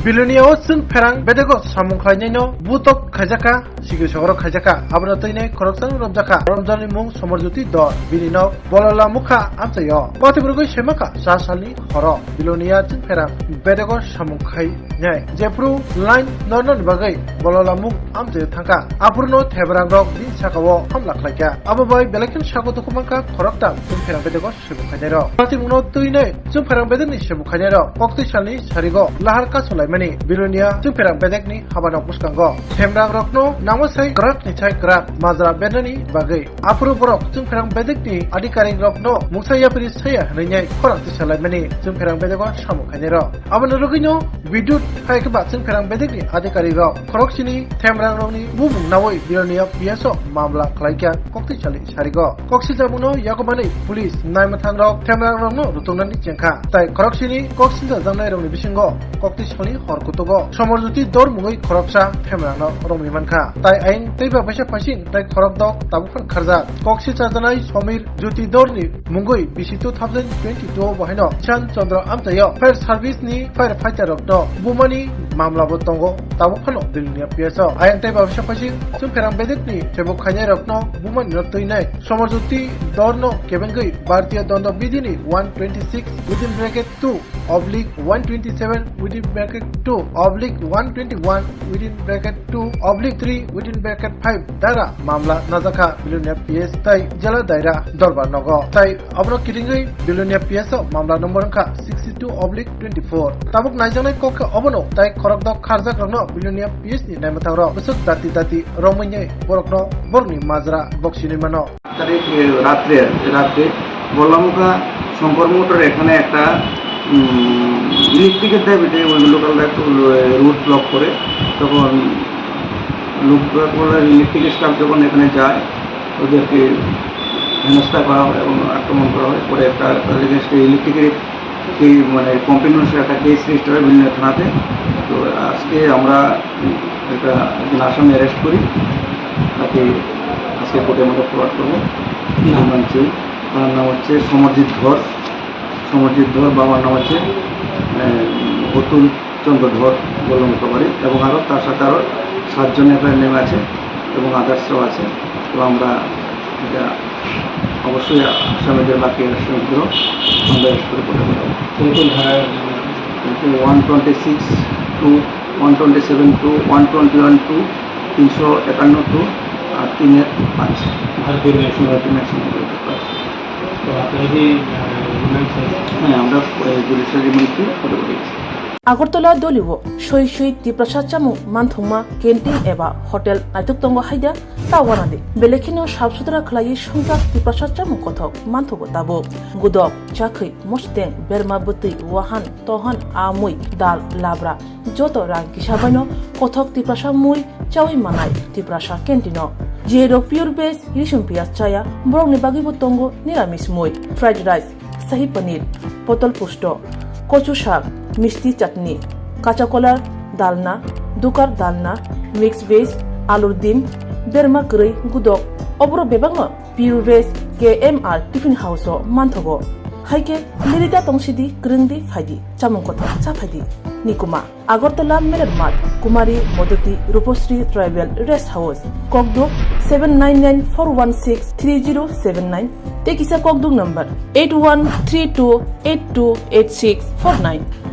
Biloniao Sun Perang Bedego Samukhaino Butok Kajaka Sigusoro Kajaka Abratine Corruption Romjaka Romjani Mung Somorjuti Dor Bilino Bolola Mukha Amtayo Patiburgo Shemaka Sasali Horo Bilonia Sun Perang Bedego Samukhai Nyai Jepru Line Nornon Bagai Bolola Mung Amtayo Tanka Apurno Tebrang Rock Din Sakawo Hamlak Laka Ababai Belakin Shako Dokumanka Korokta Sun Perang Bedego Shemukhainero Patimuno Tuine Sun Perang Bedeni Shemukhainero Kokti Shali Sharigo Laharka Sulaimani Bilonia Sun Perang Bedekni Habano Puskango Temrang Rokno Namasai Grak Nichai Grak Mazra Bedani Bagai Apuru Borok Sun Perang Bedekni Adikaring Rokno Musaya Piri Saya Rinyai Korakti Sulaimani Sun Perang Bedego Shemukhainero Abano Rugino Bidut Haikaba Sun Perang Bedekni Adikaring Rok Korokchini Temrang Rokni Mumung Nawai Bilonia Piaso Mamla Klaika Kokti Shali Sharigo Koksi Jamuno Yakobani Police Naimatang Rok Temrang Rokno Rutunani Jengka Tai Korokchini Koksinda Zangnai Rokni Bisingo Kokti Shoni Horkutogo Somorjuti Dor Mungoi Koroksa Temrangno Rokni Manka Tai Ain Teiba Paisa Pasin Tai Korok Dok Tabufan Kharja Koksi Chajanai Somir Juti Dorni Mungoi Bisi 2022 Bahino Chan Chandra Amtayo Fire Service ni Firefighter Rokno Bumani Mamla Botongo Tabufano Bilonia Piaso Ain Teiba Paisa Pasin Sun Perang Bedekni Shemukhainai Rokno Bumani Roktoinai Somorjuti Dorno Kebengai Bhartiya Dando Bidini 126 within bracket 2 oblique 127 within bracket 2 oblique 121 within bracket 2 oblique 3 within bracket 5 dara mamla nazaka Bilonia PS tai jala daira dorbar nogo tai abro kiringai Bilonia PS mamla number ka 62 oblique 24 tabuk naijanai kokka obono tai korok dok kharjak rokno Bilonia PS ni naimathang ro besok dati romoinai borokno borni majra boksini mano তারিখ রাত্রে বললামুখা Shankar motor এখানে একটা ইলেকট্রিকের দাবিতে ওই local একটু root block করে তখন ইলেকট্রিক স্টাফ যখন এখানে যায় ওদেরকে হেনস্থা করা হয় এবং আক্রমণ করা হয় পরে একটা তাদের ইলেকট্রিকের মানে কমপ্লেন একটা কেস রেজিস্টার হয় বিভিন্ন থানাতে। তো আজকে আমরা একটা একজন আসামি অ্যারেস্ট করি, তাকে আজকে কোর্টের মধ্যে ফরওয়ার্ড করবো। তার নাম হচ্ছে সমরজিৎ ধর, বাবার নাম হচ্ছে অতুল চন্দ্র ধর গোলমুখা বাড়ি, এবং আরও তার সাথে আরও 7 জন এখানে নেমে আছে এবং আদার্সও আছে। তো আমরা এটা অবশ্যই আসামিদের বাকি আসামিগুলো আমরা অ্যারেস্ট করে কোর্টে পাঠাবো। 126 টু 127 টু 121 টু 351 টু আর 3-5 ভারতীয় ন্যাশনাল তো আপনি হ্যাঁ আমরা জুডিশিয়াল রিমান্ডকে ফটো করেছি। আগরতলা দলিও সই তিপ্রাসাদ চামু মানথংমা ক্যান্টিন এবা হোটেল নাইতুকতঙ্গ হাইদা তাওয়ানাদে বেলেখিনো সাফসুতরা খলাই সংজাক তিপ্রাসাদ চামু কথক মানথগো তাবো গুদক চাখৈ মস্তেং বেরমা বতৈ ওয়াহান তহান আমুই দাল লাবরা যত রাং কিসাবাইনো কথক তিপ্রাসাদ মুই চাওই মানাই তিপ্রাসাদ ক্যান্টিনো জিরো পিওর বেস ইরিশম পিয়াজ চায়া বরংনি বাগিবো তঙ্গ নিরামিষ মুই ফ্রাইড রাইস শাহী পনির পটল পুষ্ট কচু শাক মিষ্টি চাটনি কাঁচা কলার ডালনা দুকার ডালনা মিক্স ভেজ আলুর ডিম বেরমা গৈ গুদক অবর বেবাং pure veg KMR tiffin house মানথগো হাইকে লিরিটা তংসিদি গ্রিংদি ফাইদি চামং কথা চাফাইদি নিকুমা আগরতলা মেরের মাঠ কুমারী মদতি রূপশ্রী ট্রাইবেল রেস্ট হাউস ককদুক 7994163079 টেকিসা ককদুক নাম্বার 8132828649